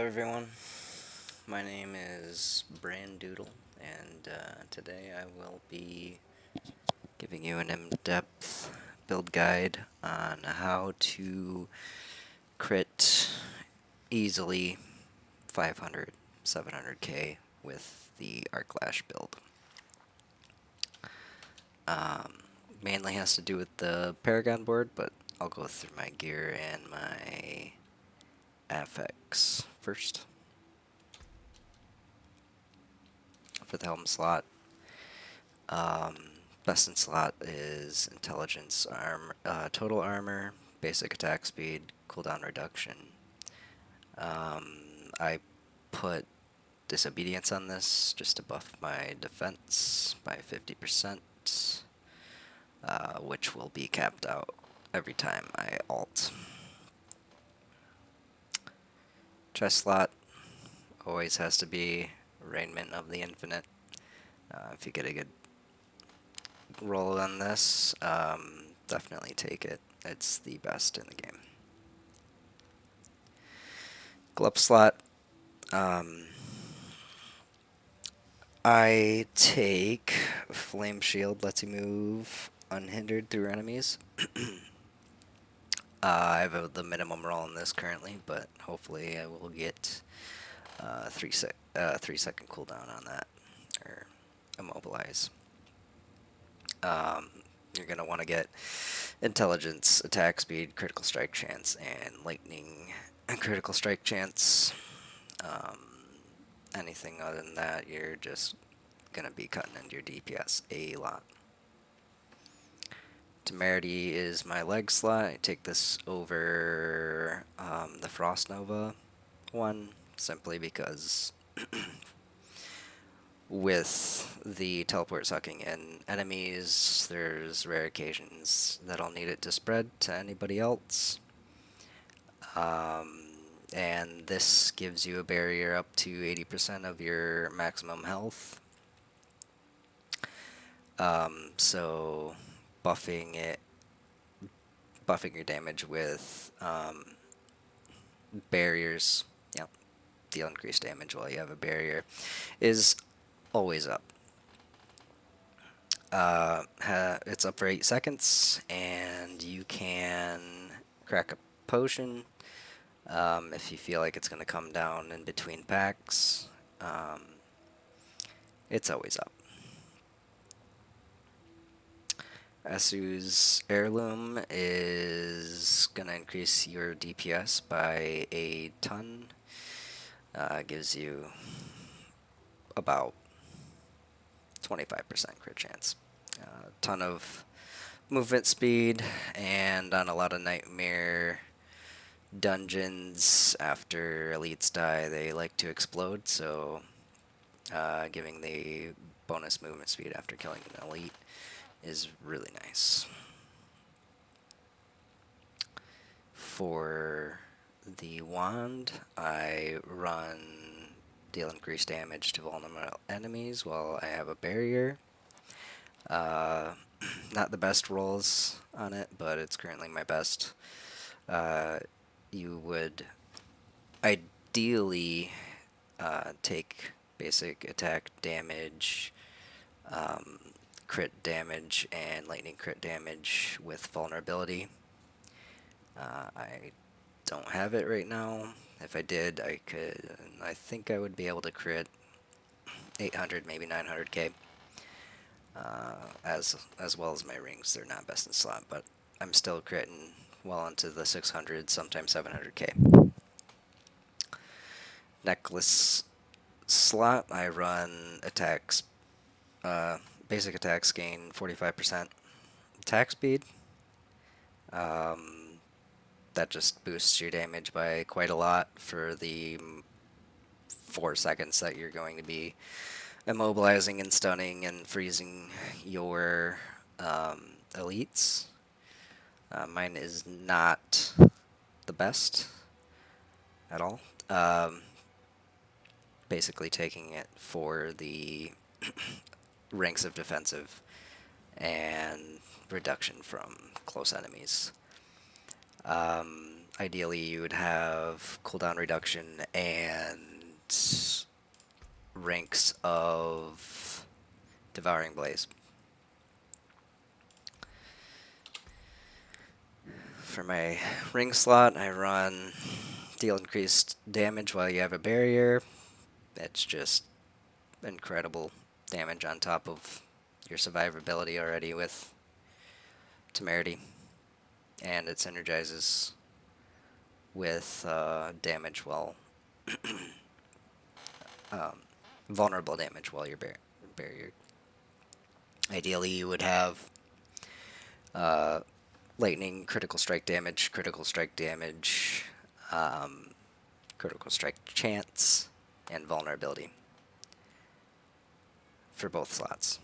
everyone, my name is Brandoodle, and today I will be giving you an in-depth build guide on how to crit easily 500, 700k with the Arc Lash build. Mainly has to do with the Paragon board, but I'll go through my gear and my affix first. For the helm slot, best in slot is intelligence, total armor, basic attack speed, cooldown reduction. I put disobedience on this just to buff my defense by 50%, which will be capped out every time I alt. Chest slot always has to be Raiment of the Infinite. If you get a good roll on this, definitely take it. It's the best in the game. Glove slot. I take Flame Shield, lets you move unhindered through enemies. I have the minimum roll in this currently, but hopefully I will get 3-second cooldown on that, or immobilize. You're going to want to get intelligence, attack speed, critical strike chance, and lightning critical strike chance. Anything other than that, you're just going to be cutting into your DPS a lot. Temerity is my leg slot. I take this over the Frost Nova one, simply because with the teleport sucking in enemies, there's rare occasions that I'll need it to spread to anybody else. And this gives you a barrier up to 80% of your maximum health. So buffing your damage with barriers, deal increased damage while you have a barrier, is always up. It's up for 8 seconds, and you can crack a potion if you feel like it's going to come down in between packs. It's always up. Asu's Heirloom is going to increase your DPS by a ton. Gives you about 25% crit chance. Ton of movement speed, and on a lot of nightmare dungeons, after elites die, they like to explode, so giving the bonus movement speed after killing an elite is really nice. For the wand, I run deal increased damage to vulnerable enemies while I have a barrier. Not the best rolls on it, but it's currently my best. You would ideally take basic attack damage, crit damage, and lightning crit damage with vulnerability. I don't have it right now. If I did, I think I would be able to crit 800, maybe 900k. As well as my rings. They're not best in slot, but I'm still critting well into the 600, sometimes 700k. Necklace slot, I run attacks, basic attacks gain 45% attack speed. That just boosts your damage by quite a lot for the 4 seconds that you're going to be immobilizing and stunning and freezing your elites. Mine is not the best at all. Basically taking it for the ranks of defensive and reduction from close enemies. Ideally, you would have cooldown reduction and ranks of Devouring Blaze. For my ring slot, I run deal increased damage while you have a barrier. It's just incredible damage on top of your survivability already with Temerity. And it synergizes with damage while vulnerable damage while you're barriered. Ideally, you would have uh, lightning, critical strike damage, um, critical strike chance, and vulnerability for both slots.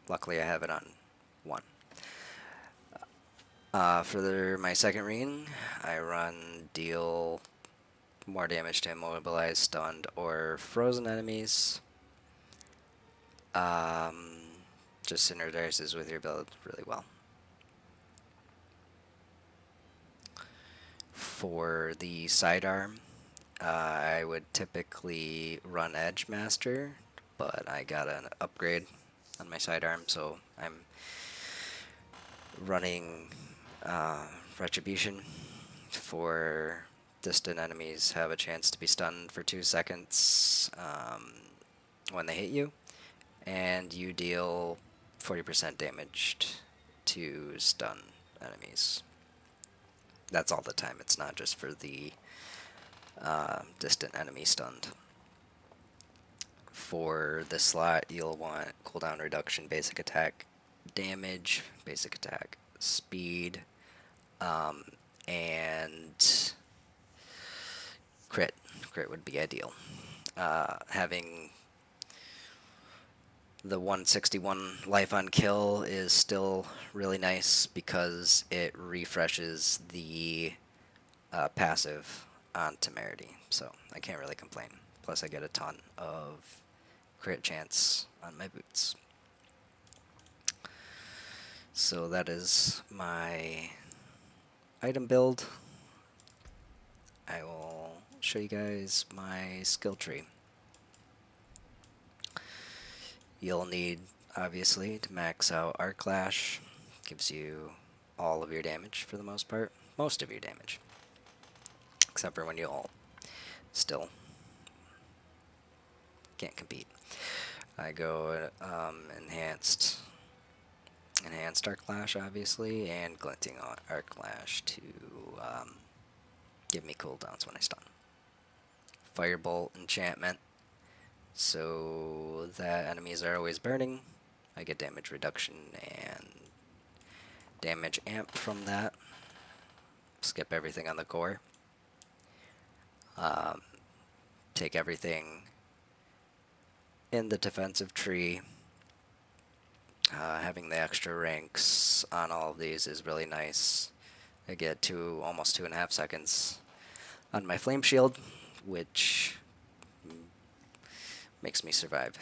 Luckily, I have it on one. For my second ring, I run deal more damage to immobilized, stunned, or frozen enemies. Just synergizes with your build really well. For the sidearm, I would typically run Edge Master, but I got an upgrade on my sidearm, so I'm running Retribution for distant enemies have a chance to be stunned for 2 seconds when they hit you, and you deal 40% damage to stun enemies. That's all the time. It's not just for the distant enemy stunned. For the slot, you'll want cooldown reduction, basic attack damage, basic attack speed, and crit. Crit would be ideal. Having the 161 life on kill is still really nice because it refreshes the passive on Temerity, so I can't really complain. Plus I get a ton of crit chance on my boots. So that is my item build. I will show you guys my skill tree. You'll need, obviously, to max out Arc Lash. Gives you all of your damage for the most part. Most of your damage. Except for when you ult. Still. Can't compete. I go enhanced Arc Lash, obviously, and glinting Arc Lash to give me cooldowns when I stun. Firebolt enchantment, so that enemies are always burning. I get damage reduction and damage amp from that. Skip everything on the core. Take everything in the defensive tree. Having the extra ranks on all of these is really nice. I get almost 2.5 seconds on my flame shield, which makes me survive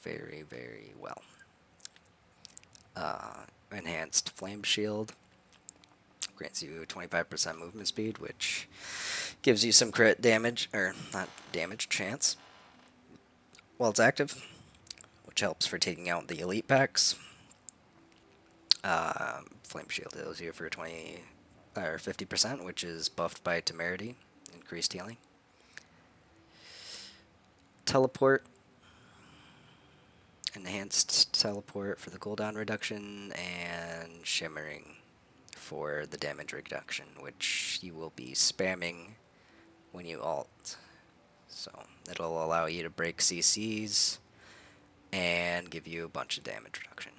very, very well. Enhanced flame shield grants you 25% movement speed, which gives you some crit damage, or not damage, chance while it's active, which helps for taking out the elite packs. Flame shield heals you for 20 or 50%, which is buffed by Temerity, increased healing. Teleport, enhanced teleport for the cooldown reduction, and shimmering for the damage reduction, which you will be spamming when you ult. So it'll allow you to break CCs and give you a bunch of damage reduction.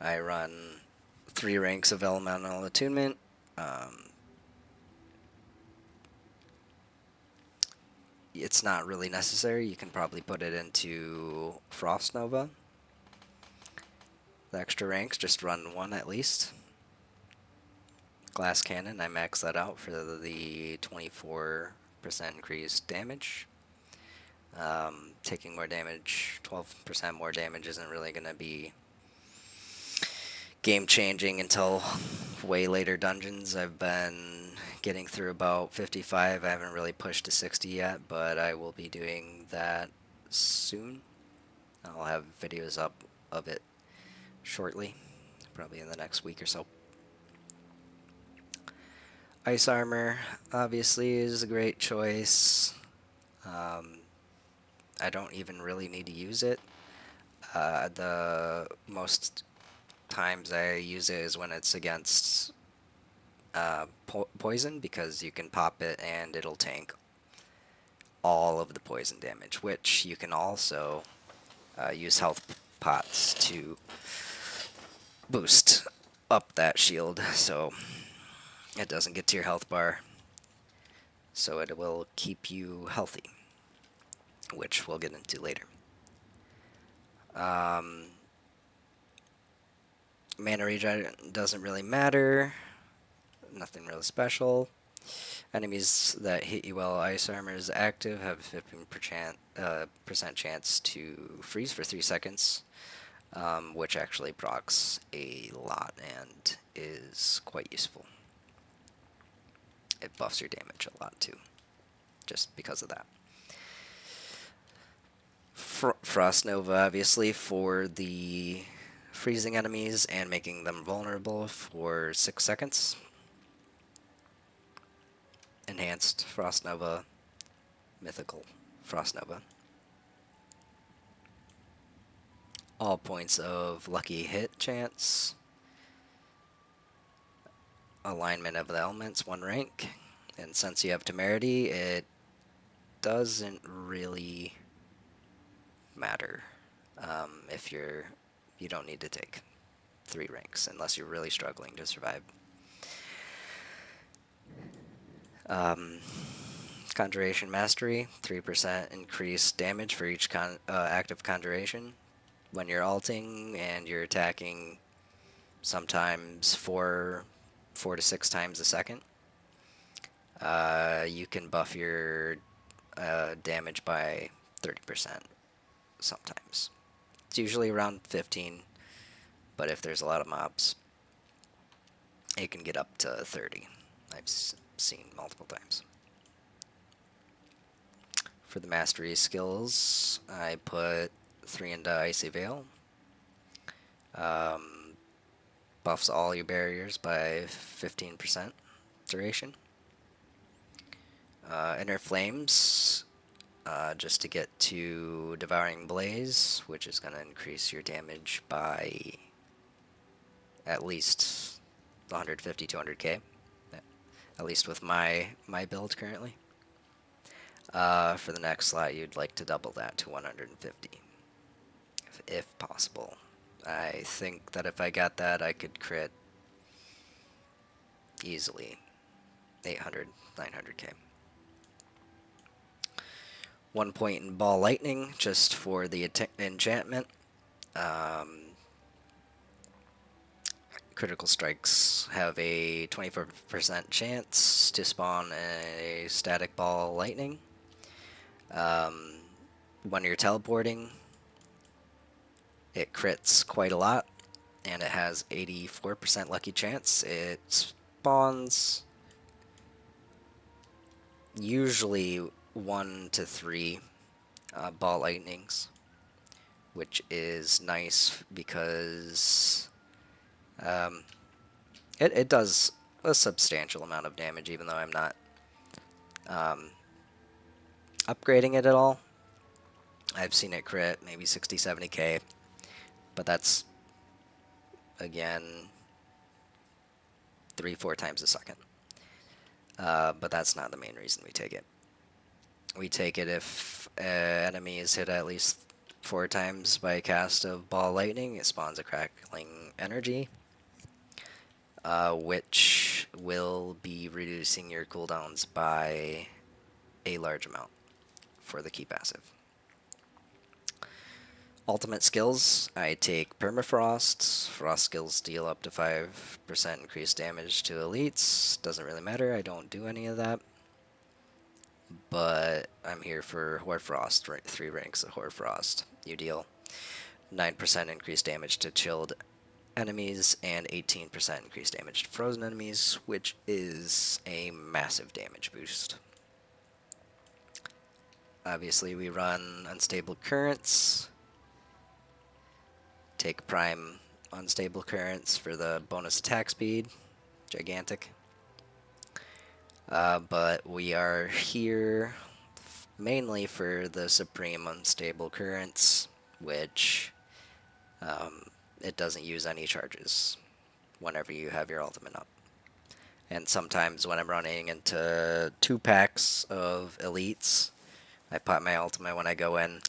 I run 3 ranks of elemental attunement. It's not really necessary. You can probably put it into Frost Nova. The extra ranks, just run 1 at least. Glass Cannon, I max that out for the 24% increased damage. Taking more damage, 12% more damage isn't really going to be game changing until way later dungeons. I've been getting through about 55. I haven't really pushed to 60 yet, but I will be doing that soon. I'll have videos up of it shortly, probably in the next week or so. Ice armor, obviously, is a great choice. I don't even really need to use it. The most times I use it is when it's against poison, because you can pop it and it'll tank all of the poison damage, which you can also use health pots to boost up that shield so it doesn't get to your health bar, so it will keep you healthy, which we'll get into later. Mana regen doesn't really matter, nothing really special. Enemies that hit you while ice armor is active have a 15% chance to freeze for 3 seconds, which actually procs a lot and is quite useful. It buffs your damage a lot too, just because of that. Frost Nova, obviously, for the freezing enemies and making them vulnerable for 6 seconds. Enhanced Frost Nova, Mythical Frost Nova. All points of lucky hit chance. Alignment of the elements, 1 rank. And since you have Temerity, it doesn't really matter if you don't need to take 3 ranks unless you're really struggling to survive. Conjuration Mastery, 3% increased damage for each active conjuration. When you're alting and you're attacking sometimes 4 to 6 times a second, you can buff your damage by 30% sometimes. It's usually around 15, but if there's a lot of mobs, it can get up to 30. I've seen multiple times. For the mastery skills, I put 3 into Icy Veil. Buffs all your barriers by 15% duration. Inner Flames, just to get to Devouring Blaze, which is going to increase your damage by at least 150, 200k. At least with my build currently. For the next slot, you'd like to double that to 150, if possible. I think that if I got that, I could crit easily 800, 900k. 1 point in Ball Lightning, just for the enchantment. Critical strikes have a 24% chance to spawn a static ball lightning. When you're teleporting, it crits quite a lot, and it has 84% lucky chance. It spawns usually 1 to 3 ball lightnings, which is nice because it does a substantial amount of damage, even though I'm not upgrading it at all. I've seen it crit maybe 60, 70k, but that's, again, 3-4 times a second. But that's not the main reason we take it. We take it if enemy is hit at least 4 times by a cast of Ball Lightning. It spawns a Crackling Energy, which will be reducing your cooldowns by a large amount for the key passive. Ultimate skills, I take Permafrost. Frost skills deal up to 5% increased damage to elites. Doesn't really matter, I don't do any of that. But I'm here for Hoarfrost, 3 ranks of Hoarfrost. You deal 9% increased damage to chilled enemies and 18% increased damage to frozen enemies, which is a massive damage boost. Obviously, we run Unstable Currents. Take Prime Unstable Currents for the bonus attack speed. Gigantic. But we are here mainly for the Supreme Unstable Currents, which it doesn't use any charges whenever you have your ultimate up. And sometimes when I'm running into 2 packs of elites, I pop my ultimate when I go in.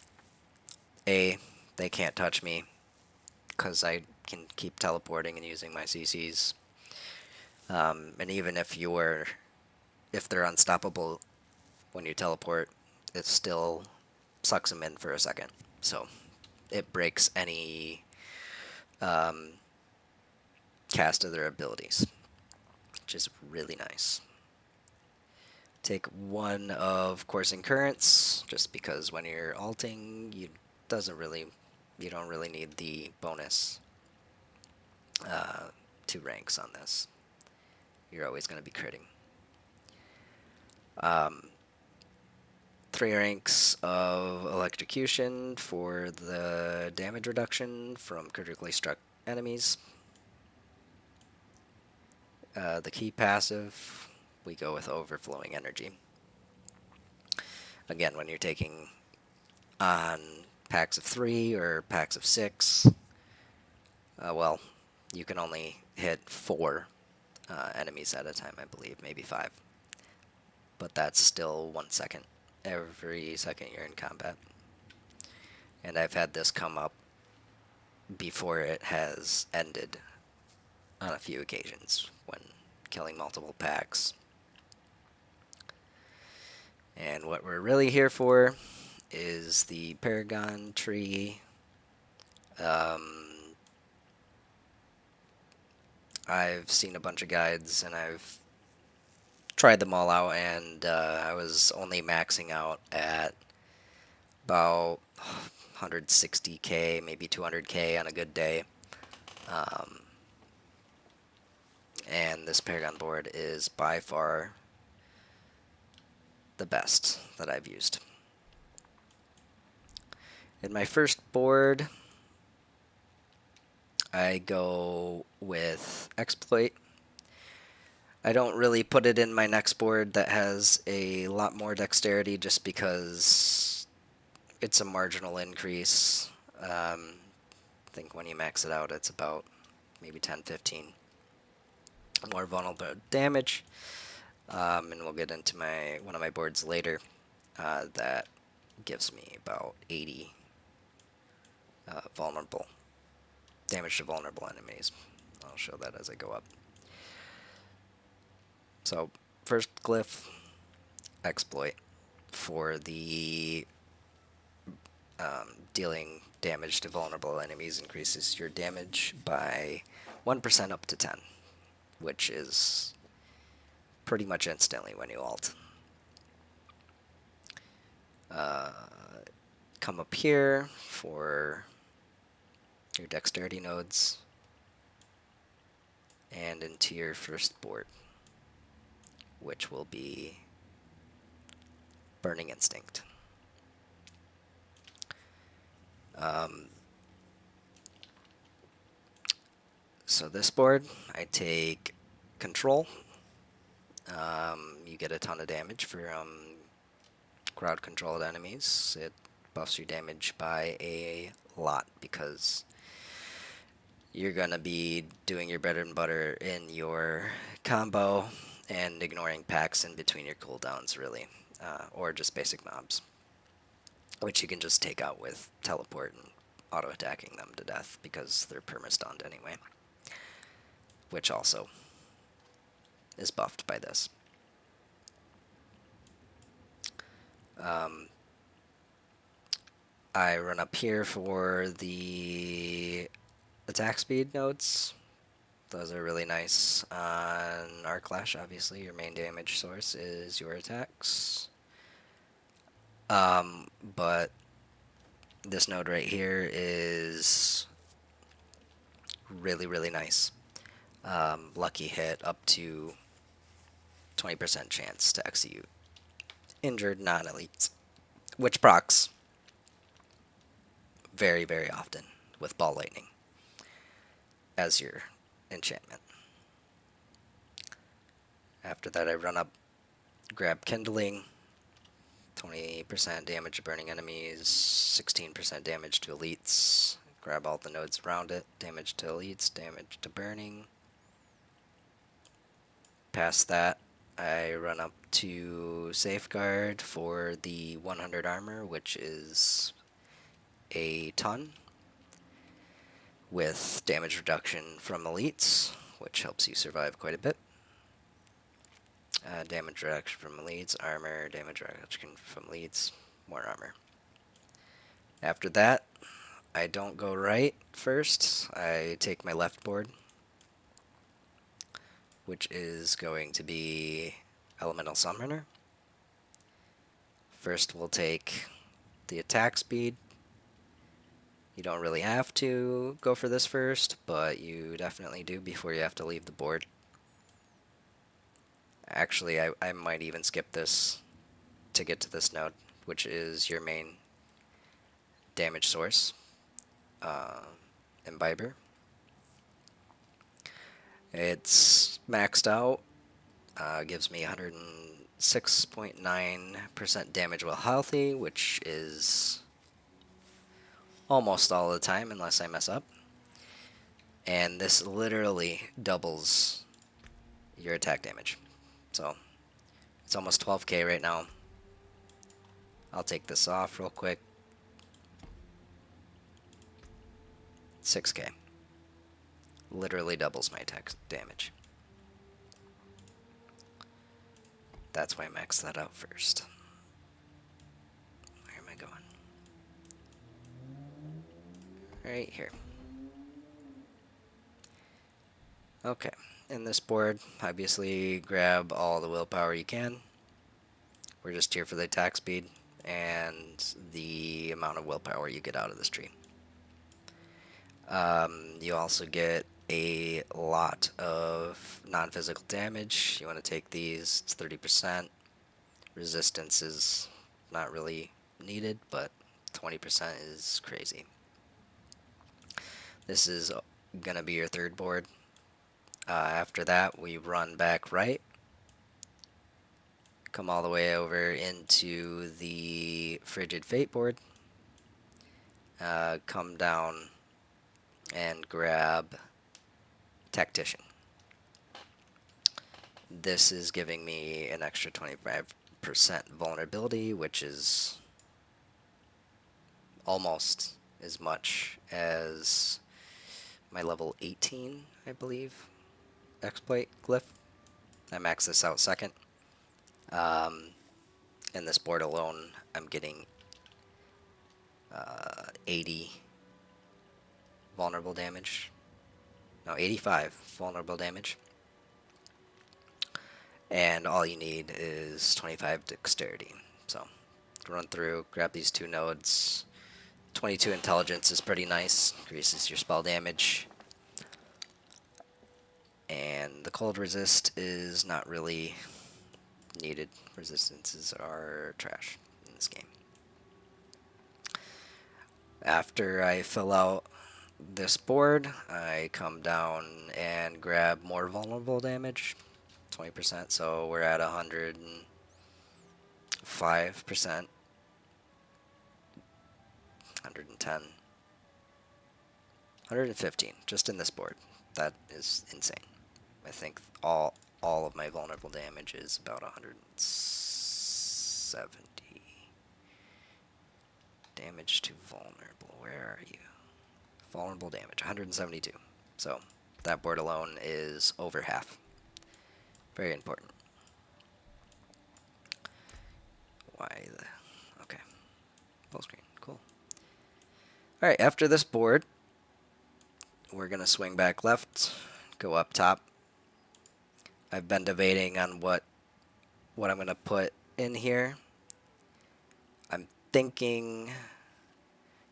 They can't touch me because I can keep teleporting and using my CCs. And even if they're unstoppable when you teleport, it still sucks them in for a second. So it breaks any cast of their abilities, which is really nice. Take 1 of Coursing Currents, just because when you're ulting, you don't really need the bonus 2 ranks on this. You're always going to be critting. 3 ranks of Electrocution for the damage reduction from critically struck enemies. The key passive, we go with Overflowing Energy. Again, when you're taking on packs of 3 or packs of 6, well, you can only hit 4 enemies at a time, I believe, maybe 5. But that's still 1 second every second you're in combat. And I've had this come up before it has ended on a few occasions when killing multiple packs. And what we're really here for is the Paragon tree. I've seen a bunch of guides and I've tried them all out, and I was only maxing out at about 160k, maybe 200k on a good day. And this Paragon board is by far the best that I've used. In my first board, I go with Exploit. I don't really put it in my next board that has a lot more dexterity just because it's a marginal increase. I think when you max it out, it's about maybe 10-15 more vulnerable damage. And we'll get into one of my boards later that gives me about 80 vulnerable damage to vulnerable enemies. I'll show that as I go up. So first glyph, Exploit, for the dealing damage to vulnerable enemies, increases your damage by 1% up to 10, which is pretty much instantly when you ult. Come up here for your dexterity nodes and into your first board, which will be Burning Instinct. So this board, I take Control. You get a ton of damage from crowd-controlled enemies. It buffs your damage by a lot because you're going to be doing your bread and butter in your combo and ignoring packs in between your cooldowns, really, or just basic mobs, which you can just take out with teleport and auto-attacking them to death because they're perma-stunned anyway, which also is buffed by this. I run up here for the attack speed nodes. Those are really nice. On Arc Lash, obviously, your main damage source is your attacks. But this node right here is really, really nice. Lucky hit up to 20% chance to execute injured non-elites, which procs very, very often with Ball Lightning as your enchantment. After that, I run up, grab Kindling, 20% damage to burning enemies, 16% damage to elites. Grab all the nodes around it, damage to elites, damage to burning. Past that, I run up to Safeguard for the 100 armor, which is a ton, with damage reduction from elites, which helps you survive quite a bit. Damage reduction from elites, armor, damage reduction from elites, more armor. After that, I don't go right first. I take my left board, which is going to be Elemental Summoner. First, we'll take the attack speed. You don't really have to go for this first, but you definitely do before you have to leave the board. Actually, I might even skip this to get to this node, which is your main damage source, Imbiber. It's maxed out, gives me 106.9% damage while healthy, which is almost all the time unless I mess up. And this literally doubles your attack damage. So it's almost 12k right now. I'll take this off real quick. 6k. Literally doubles my attack damage. That's why I maxed that out first. Where am I going? Right here. Okay. In this board, obviously grab all the willpower you can. We're just here for the attack speed and the amount of willpower you get out of this tree. You also get a lot of non-physical damage. You want to take these, it's 30%. Resistance is not really needed, but 20% is crazy. This is going to be your third board. After that, we run back right. Come all the way over into the Frigid Fate board. Come down and grab Tactician. This is giving me an extra 25% vulnerability, which is almost as much as my level 18, I believe, exploit glyph. I max this out second. In this board alone, I'm getting 80 vulnerable damage. No, 85 vulnerable damage. And all you need is 25 dexterity. So, run through, grab these two nodes. 22 intelligence is pretty nice, increases your spell damage. And the cold resist is not really needed. Resistances are trash in this game. After I fill out this board, I come down and grab more vulnerable damage, 20%, so we're at 105%, 110, 115, just in this board. That is insane. I think all of my vulnerable damage is about 170. Damage to vulnerable. Where are you? Vulnerable damage, 172. So that board alone is over half. Very important. Why the... Okay. Full screen. Cool. Alright, after this board, we're going to swing back left, go up top. I've been debating on what I'm going to put in here. I'm thinking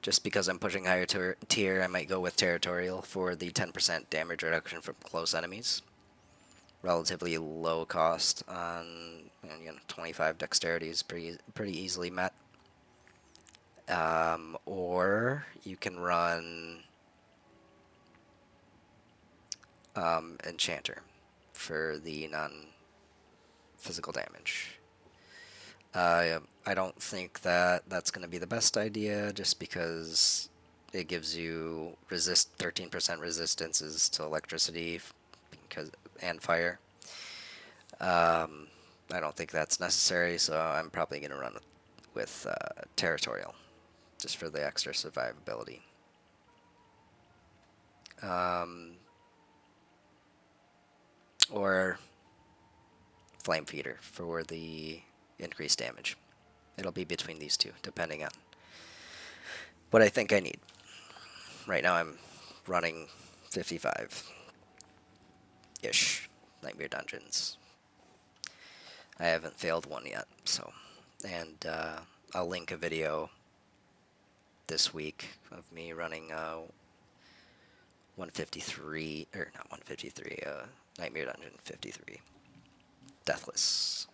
Just because I'm pushing higher tier, I might go with Territorial for the 10% damage reduction from close enemies. Relatively low cost on 25 dexterity is pretty easily met. Or you can run Enchanter for the non-physical damage. I don't think that that's going to be the best idea, just because it gives you 13% resistances to electricity and fire. I don't think that's necessary, so I'm probably going to run with Territorial, just for the extra survivability. Or Flame Feeder for the increased damage. It'll be between these two, depending on what I think I need. Right now I'm running 55-ish Nightmare Dungeons. I haven't failed one yet, so. And I'll link a video this week of me running 153, or not 153, Nightmare Dungeon 53. Deathless.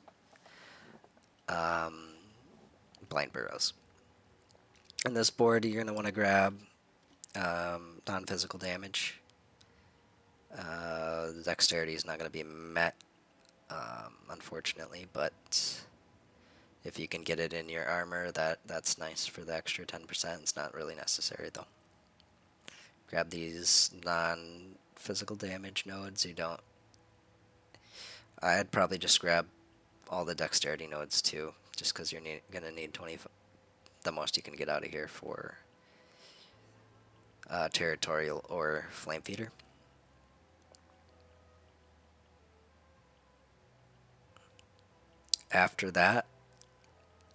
Blind Burrows. And this board, you're going to want to grab non-physical damage. The dexterity is not going to be met, unfortunately, but if you can get it in your armor, that's nice for the extra 10%. It's not really necessary, though. Grab these non-physical damage nodes. I'd probably just grab all the dexterity nodes, too, just because you're going to need 20, the most you can get out of here for Territorial or Flame Feeder. After that,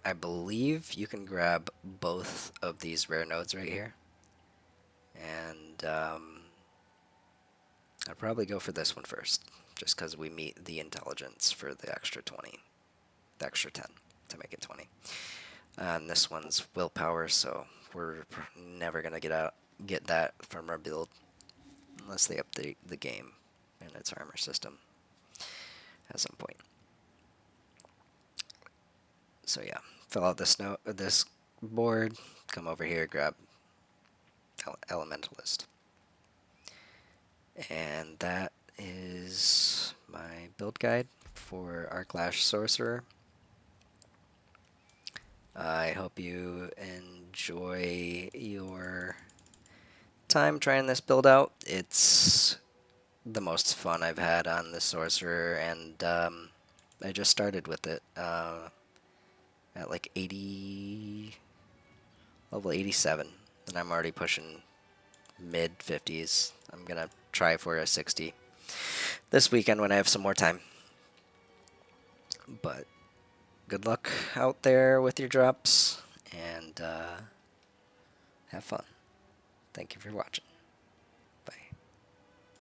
I believe you can grab both of these rare nodes right here. And I'd probably go for this one first, just because we meet the intelligence for the extra 20, the extra 10 to make it 20. And this one's willpower, so we're never going to get that from our build unless they update the game and its armor system at some point. So yeah, fill out this board, come over here, grab Elementalist. And that is my build guide for Arc Lash Sorcerer. I hope you enjoy your time trying this build out. It's the most fun I've had on the Sorcerer, and I just started with it at like level 87, and I'm already pushing mid 50s. I'm gonna try for a 60 this weekend when I have some more time. But good luck out there with your drops, and have fun. Thank you for watching.